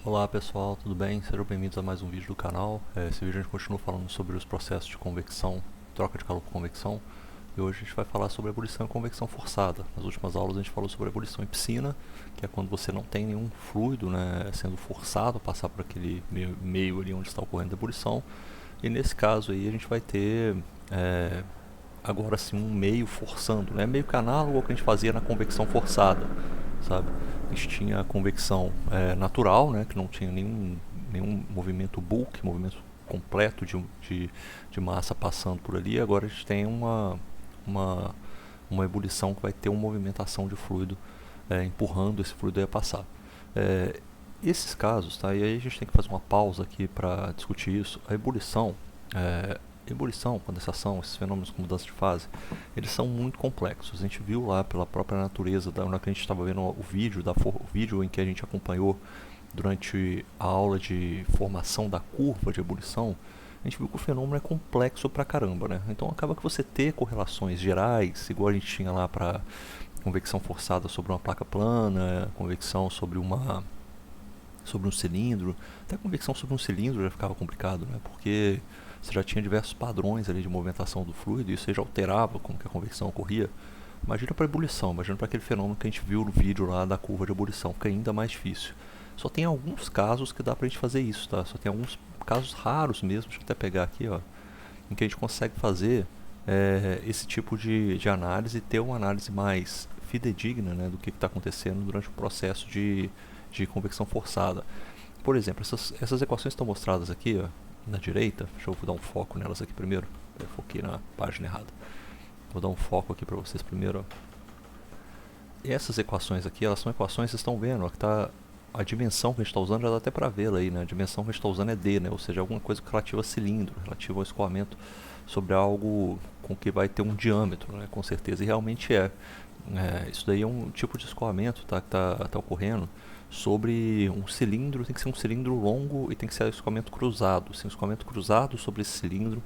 Olá pessoal, tudo bem? Sejam bem-vindos a mais um vídeo do canal. Esse vídeo a gente continua falando sobre os processos de convecção, troca de calor por convecção. E hoje a gente vai falar sobre ebulição e convecção forçada. Nas últimas aulas a gente falou sobre ebulição em piscina, que é quando você não tem nenhum fluido, né, sendo forçado a passar por aquele meio ali onde está ocorrendo a ebulição. E nesse caso aí a gente vai ter agora sim um meio forçando, né? Meio que análogo ao que a gente fazia na convecção forçada, sabe? A gente tinha a convecção natural, né? Que não tinha nenhum movimento bulk, movimento completo de massa passando por ali. Agora a gente tem uma, uma ebulição que vai ter uma movimentação de fluido empurrando esse fluido a passar. É, esses casos, tá? E aí a gente tem que fazer uma pausa aqui para discutir isso. A ebulição, condensação, esses fenômenos com mudança de fase, eles são muito complexos. A gente viu lá pela própria natureza, na que a gente estava vendo o vídeo em que a gente acompanhou durante a aula de formação da curva de ebulição, a gente viu que o fenômeno é complexo pra caramba, né? Então acaba que você ter correlações gerais, igual a gente tinha lá para convecção forçada sobre uma placa plana, convecção sobre um cilindro. Até a convecção sobre um cilindro já ficava complicado, né? Porque você já tinha diversos padrões ali de movimentação do fluido e isso aí já alterava como que a convecção ocorria. Imagina para ebulição, imagina para aquele fenômeno que a gente viu no vídeo lá da curva de ebulição, fica ainda mais difícil. Só tem alguns casos que dá pra gente fazer isso, tá? Só tem alguns casos raros mesmo, deixa eu até pegar aqui, ó, em que a gente consegue fazer esse tipo de análise e ter uma análise mais fidedigna, né, do que está acontecendo durante o processo de convecção forçada. Por exemplo, essas equações estão mostradas aqui, ó, na direita. Deixa eu dar um foco nelas aqui primeiro. Eu foquei na página errada. Vou dar um foco aqui para vocês primeiro. Ó. E essas equações aqui, elas são equações, vocês estão vendo, ó, que tá, a dimensão que a gente está usando já dá até para vê-la aí, né? A dimensão que a gente está usando é D, né? Ou seja, alguma coisa relativa a cilindro, relativa ao escoamento sobre algo com que vai ter um diâmetro, né? Com certeza, e realmente isso daí é um tipo de escoamento, tá, que tá ocorrendo sobre um cilindro. Tem que ser um cilindro longo e tem que ser um escoamento cruzado. Um escoamento cruzado sobre esse cilindro,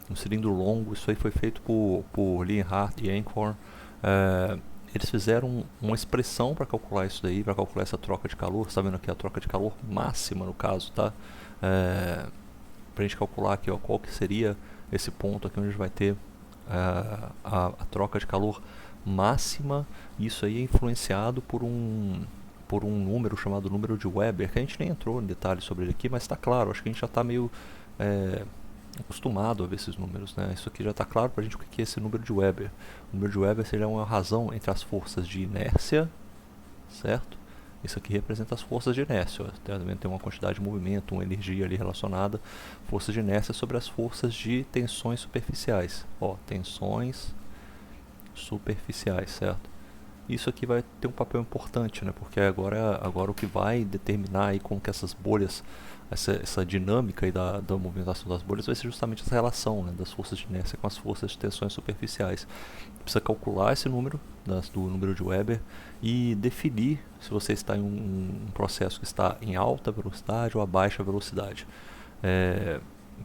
um cilindro longo. Isso aí foi feito por Leonhardt e Anchorn. Eles fizeram uma expressão para calcular isso daí, para calcular essa troca de calor. Você está vendo aqui a troca de calor máxima no caso, tá? Para a gente calcular aqui, ó, qual que seria esse ponto aqui onde a gente vai ter a troca de calor máxima. Isso aí é influenciado por um número chamado número de Weber, que a gente nem entrou em detalhes sobre ele aqui, mas está claro, acho que a gente já está meio acostumado a ver esses números, né? Isso aqui já está claro para a gente o que é esse número de Weber. O número de Weber seria uma razão entre as forças de inércia, certo? Isso aqui representa as forças de inércia. Também tem uma quantidade de movimento, uma energia ali relacionada. Forças de inércia sobre as forças de tensões superficiais. Ó, tensões superficiais, certo? Isso aqui vai ter um papel importante, né? Porque agora o que vai determinar aí como que essas bolhas, essa dinâmica aí da movimentação das bolhas vai ser justamente essa relação, né, das forças de inércia com as forças de tensões superficiais. Precisa calcular esse número, do número de Weber, e definir se você está em um processo que está em alta velocidade ou a baixa velocidade.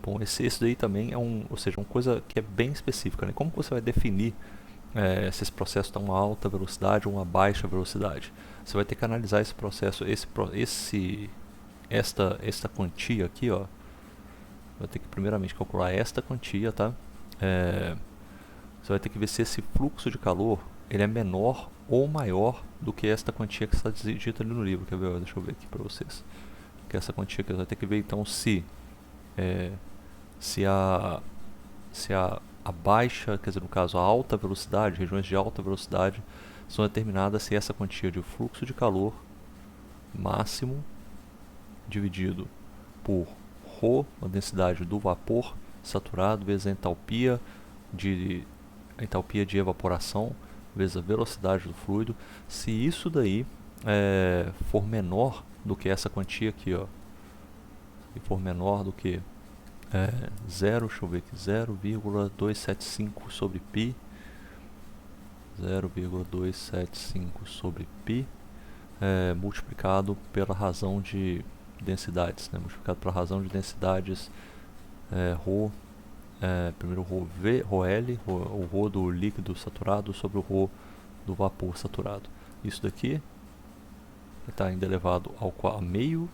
Bom, esse daí também é ou seja, uma coisa que é bem específica, né? Como que você vai definir se esse processo está a uma alta velocidade ou uma baixa velocidade? Você vai ter que analisar esse processo, esta quantia aqui, ó. Vai ter que primeiramente calcular esta quantia, tá? Você vai ter que ver se esse fluxo de calor ele é menor ou maior do que esta quantia que está dita ali no livro. Quer ver? Deixa eu ver aqui para vocês. Que essa quantia que você vai ter que ver então se a baixa, quer dizer, no caso a alta velocidade, regiões de alta velocidade, são determinadas se essa quantia de fluxo de calor máximo dividido por ρ, a densidade do vapor saturado, vezes a entalpia de evaporação, vezes a velocidade do fluido, se isso daí for menor do que essa quantia aqui, ó, se for menor do que 0,275 sobre π, 0,275 sobre π, multiplicado pela razão de densidades, né? Multiplicado pela razão de densidades ρ, primeiro ρ V, ρl, o ρ do líquido saturado sobre o ρ do vapor saturado. Isso daqui está ainda elevado ao meio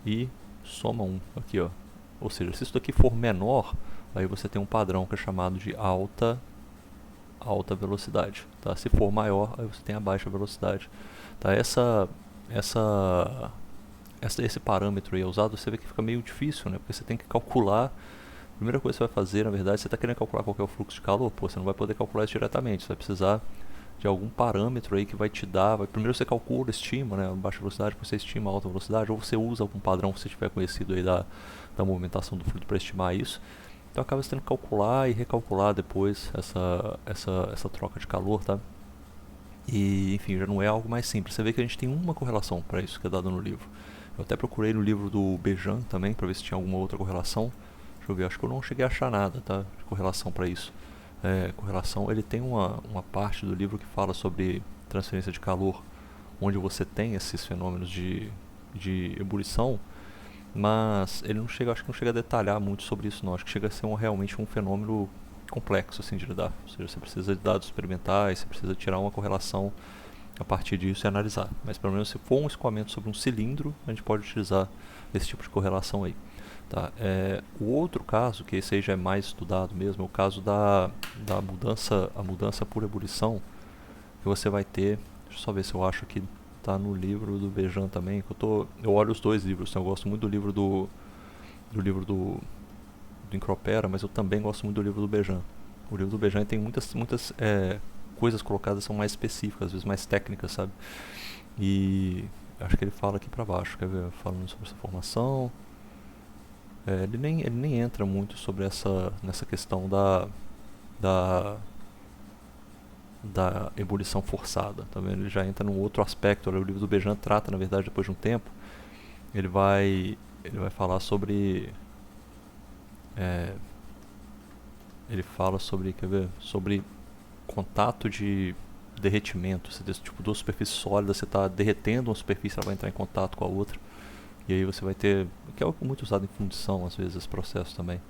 e soma 1 aqui, ó. Ou seja, se isso daqui for menor, aí você tem um padrão que é chamado de alta velocidade, tá? Se for maior, aí você tem a baixa velocidade, tá? Esse parâmetro aí é usado, você vê que fica meio difícil, né? Porque você tem que calcular. A primeira coisa que você vai fazer, na verdade, você está querendo calcular qual que é o fluxo de calor, pô, você não vai poder calcular isso diretamente, você vai precisar de algum parâmetro aí que vai te dar, primeiro você calcula, estima, né, a baixa velocidade, depois você estima a alta velocidade, ou você usa algum padrão que você tiver conhecido aí da movimentação do fluido para estimar isso. Então acaba você tendo que calcular e recalcular depois essa troca de calor, tá? E enfim, já não é algo mais simples. Você vê que a gente tem uma correlação para isso que é dada no livro. Eu até procurei no livro do Bejan também para ver se tinha alguma outra correlação. Deixa eu ver, acho que eu não cheguei a achar nada, tá? De correlação para isso. Correlação, ele tem uma parte do livro que fala sobre transferência de calor, onde você tem esses fenômenos de ebulição, mas ele não chega, acho que não chega a detalhar muito sobre isso não. Acho que chega a ser realmente um fenômeno complexo assim de lidar. Ou seja, você precisa de dados experimentais, você precisa tirar uma correlação a partir disso e analisar. Mas pelo menos se for um escoamento sobre um cilindro, a gente pode utilizar esse tipo de correlação aí. Tá? O outro caso, que esse aí já é mais estudado mesmo, é o caso da mudança por ebulição, que você vai ter. Deixa eu só ver se eu acho que está no livro do Bejan também. Que eu olho os dois livros, então eu gosto muito do livro do Encropera, mas eu também gosto muito do livro do Bejan. O livro do Bejan tem muitas coisas colocadas, são mais específicas, às vezes mais técnicas, sabe? E acho que ele fala aqui pra baixo, quer ver? Falando sobre essa formação. Ele nem entra muito sobre nessa questão da ebulição forçada, tá vendo? Ele já entra num outro aspecto. O livro do Bejan trata, na verdade, depois de um tempo, ele vai falar sobre ele fala sobre, quer ver, sobre contato de derretimento. Você tem tipo duas superfícies sólidas, você está derretendo uma superfície, ela vai entrar em contato com a outra, e aí você vai ter, que é algo muito usado em fundição às vezes, esse processo também.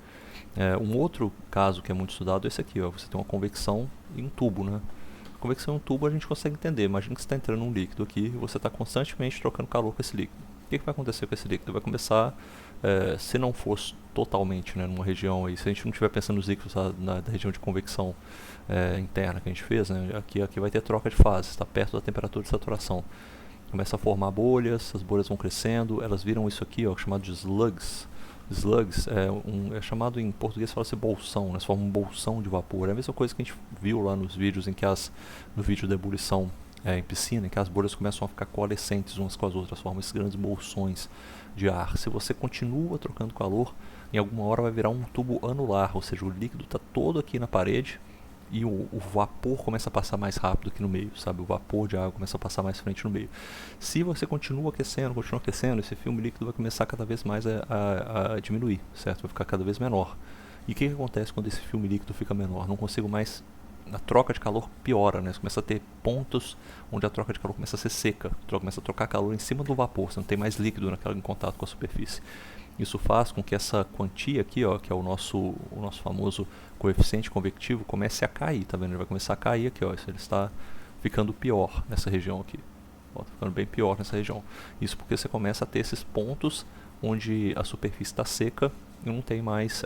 Um outro caso que é muito estudado é esse aqui, ó. Você tem uma convecção em um tubo, né? A convecção em um tubo a gente consegue entender. Imagina que você está entrando um líquido aqui e você está constantemente trocando calor com esse líquido. O que vai acontecer com esse líquido? Vai começar, se não fosse totalmente, né, numa região aí, se a gente não estiver pensando nos líquidos da região de convecção interna que a gente fez, né, aqui vai ter troca de fases, está perto da temperatura de saturação. Começa a formar bolhas, as bolhas vão crescendo, elas viram isso aqui, ó, chamado de slugs. Slugs é chamado em português, fala-se bolsão, né? Se forma um bolsão de vapor. É a mesma coisa que a gente viu lá nos vídeos em que no vídeo da ebulição em piscina, em que as bolhas começam a ficar coalescentes umas com as outras, formam esses grandes bolsões de ar. Se você continua trocando calor, em alguma hora vai virar um tubo anular, ou seja, o líquido está todo aqui na parede e o vapor começa a passar mais rápido aqui no meio, sabe? O vapor de água começa a passar mais frente no meio. Se você continua aquecendo, esse filme líquido vai começar cada vez mais a diminuir, certo? Vai ficar cada vez menor. E o que acontece quando esse filme líquido fica menor? Não consigo mais... A troca de calor piora, né? Você começa a ter pontos onde a troca de calor começa a ser seca. Começa a trocar calor em cima do vapor, você não tem mais líquido em contato com a superfície. Isso faz com que essa quantia aqui, ó, que é o nosso famoso coeficiente convectivo, comece a cair, tá vendo? Ele vai começar a cair aqui, ó, ele está ficando pior nessa região aqui. Ó, tá ficando bem pior nessa região. Isso porque você começa a ter esses pontos onde a superfície está seca e não tem mais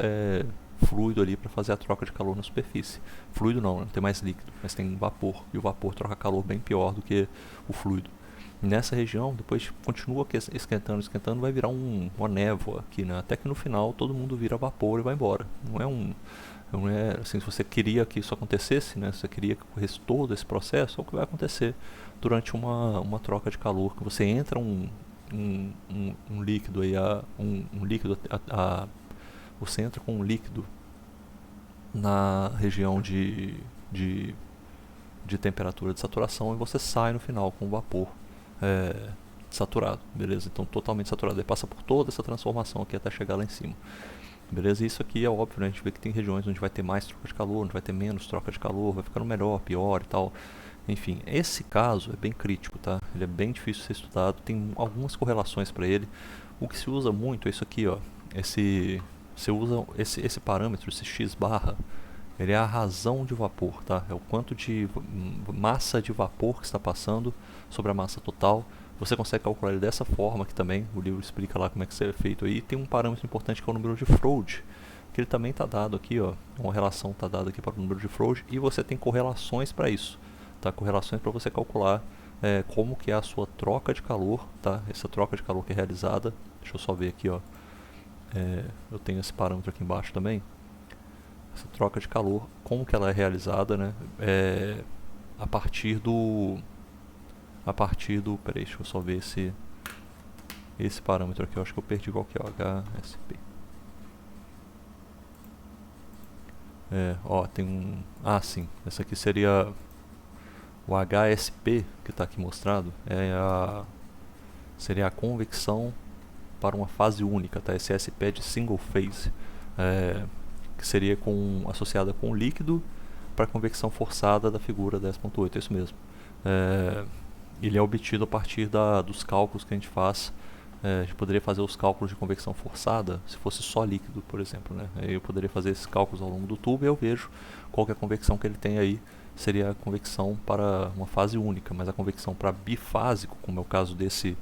fluido ali para fazer a troca de calor na superfície. Fluido não tem mais líquido, mas tem vapor, e o vapor troca calor bem pior do que o fluido. Nessa região, depois continua esquentando, vai virar uma névoa aqui, né? Até que no final todo mundo vira vapor e vai embora. Não é assim, se você queria que isso acontecesse, né? Se você queria que ocorresse todo esse processo, é o que vai acontecer durante uma troca de calor, que você entra um líquido aí, você entra com um líquido na região de temperatura de saturação e você sai no final com vapor saturado, beleza? Então totalmente saturado, ele passa por toda essa transformação aqui até chegar lá em cima, beleza? E isso aqui é óbvio, né? A gente vê que tem regiões onde vai ter mais troca de calor, onde vai ter menos troca de calor, vai ficando melhor, pior e tal. Enfim, esse caso é bem crítico, tá? Ele é bem difícil de ser estudado, tem algumas correlações para ele. O que se usa muito é isso aqui, ó. Você usa esse parâmetro, esse x barra, ele é a razão de vapor, tá? É o quanto de massa de vapor que está passando sobre a massa total Você consegue calcular ele dessa forma, que também o livro explica lá como é que isso é feito aí. Tem um parâmetro importante que é o número de Froude, que ele também está dado aqui, ó, uma relação está dada aqui para o número de Froude, e você tem correlações para isso, tá? Correlações para você calcular como que é a sua troca de calor, tá? Essa troca de calor que é realizada, deixa eu só ver aqui, ó, eu tenho esse parâmetro aqui embaixo também, essa troca de calor, como que ela é realizada, né? A partir do, peraí, deixa eu só ver esse parâmetro aqui, eu acho que eu perdi qual que é o HSP. Ó, tem um, sim, essa aqui seria o HSP que está aqui mostrado, seria a convecção para uma fase única, tá? Esse SP é de single phase, que seria associada com o líquido para a convecção forçada da figura 10.8, é isso mesmo. Ele é obtido a partir dos cálculos que a gente faz. A gente poderia fazer os cálculos de convecção forçada se fosse só líquido, por exemplo, né? Eu poderia fazer esses cálculos ao longo do tubo e eu vejo qual que é a convecção que ele tem aí. Seria a convecção para uma fase única, mas a convecção para bifásico, como é o caso desse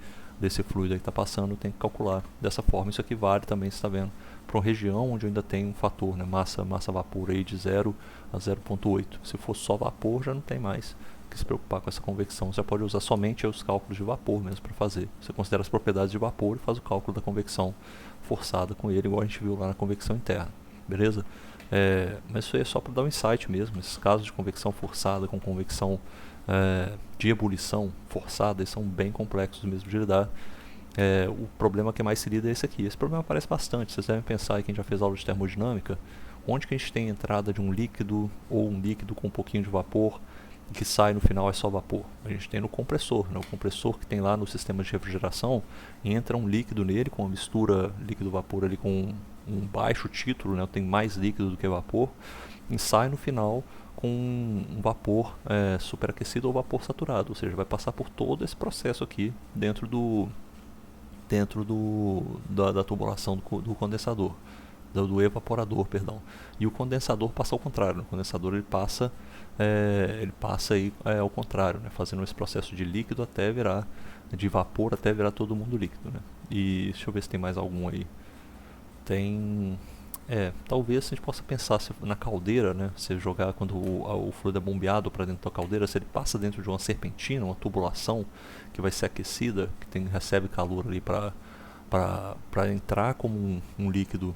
fluido aí que está passando, tem que calcular dessa forma. Isso aqui vale também, você está vendo, para uma região onde ainda tem um fator, né, massa-vapor aí de 0 a 0.8. Se for só vapor, já não tem mais que se preocupar com essa convecção. Você pode usar somente os cálculos de vapor mesmo para fazer. Você considera as propriedades de vapor e faz o cálculo da convecção forçada com ele, igual a gente viu lá na convecção interna. Beleza? Mas isso aí é só para dar um insight mesmo. Esses casos de convecção forçada com convecção de ebulição forçada, eles são bem complexos mesmo de lidar. O problema que mais se lida é esse aqui. Esse problema aparece bastante. Vocês devem pensar aí, quem já fez aula de termodinâmica, onde que a gente tem entrada de um líquido ou um líquido com um pouquinho de vapor e que sai no final é só vapor. A gente tem no compressor, né? O compressor que tem lá no sistema de refrigeração, entra um líquido nele com uma mistura líquido-vapor ali com um baixo título, né? Tem mais líquido do que vapor, e sai no final com um vapor superaquecido ou vapor saturado, ou seja, vai passar por todo esse processo aqui dentro da tubulação do condensador, do evaporador, perdão. E o condensador passa ao contrário. O condensador ele passa aí ao contrário, né? Fazendo esse processo de líquido até virar, de vapor até virar todo mundo líquido, né? E deixa eu ver se tem mais algum aí. Tem, talvez a gente possa pensar na caldeira, né? Você jogar quando o fluido é bombeado para dentro da caldeira, se ele passa dentro de uma serpentina, uma tubulação que vai ser aquecida, que recebe calor ali para entrar como um líquido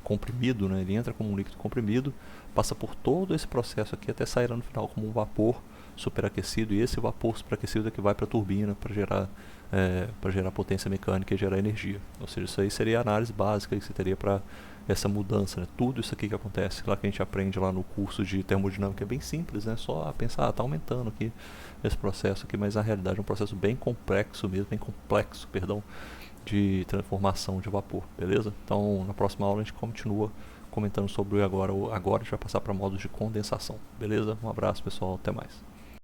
comprimido, né? Ele entra como um líquido comprimido, passa por todo esse processo aqui até sair no final como um vapor superaquecido, e esse vapor superaquecido é que vai para a turbina para gerar potência mecânica e gerar energia. Ou seja, isso aí seria a análise básica que você teria para essa mudança, né? Tudo isso aqui que acontece, lá que a gente aprende lá no curso de termodinâmica, é bem simples, né? Só pensar, está aumentando aqui esse processo aqui, mas na realidade é um processo bem complexo mesmo, de transformação de vapor, beleza? Então, na próxima aula a gente continua comentando sobre agora a gente vai passar para modos de condensação, beleza? Um abraço, pessoal, até mais.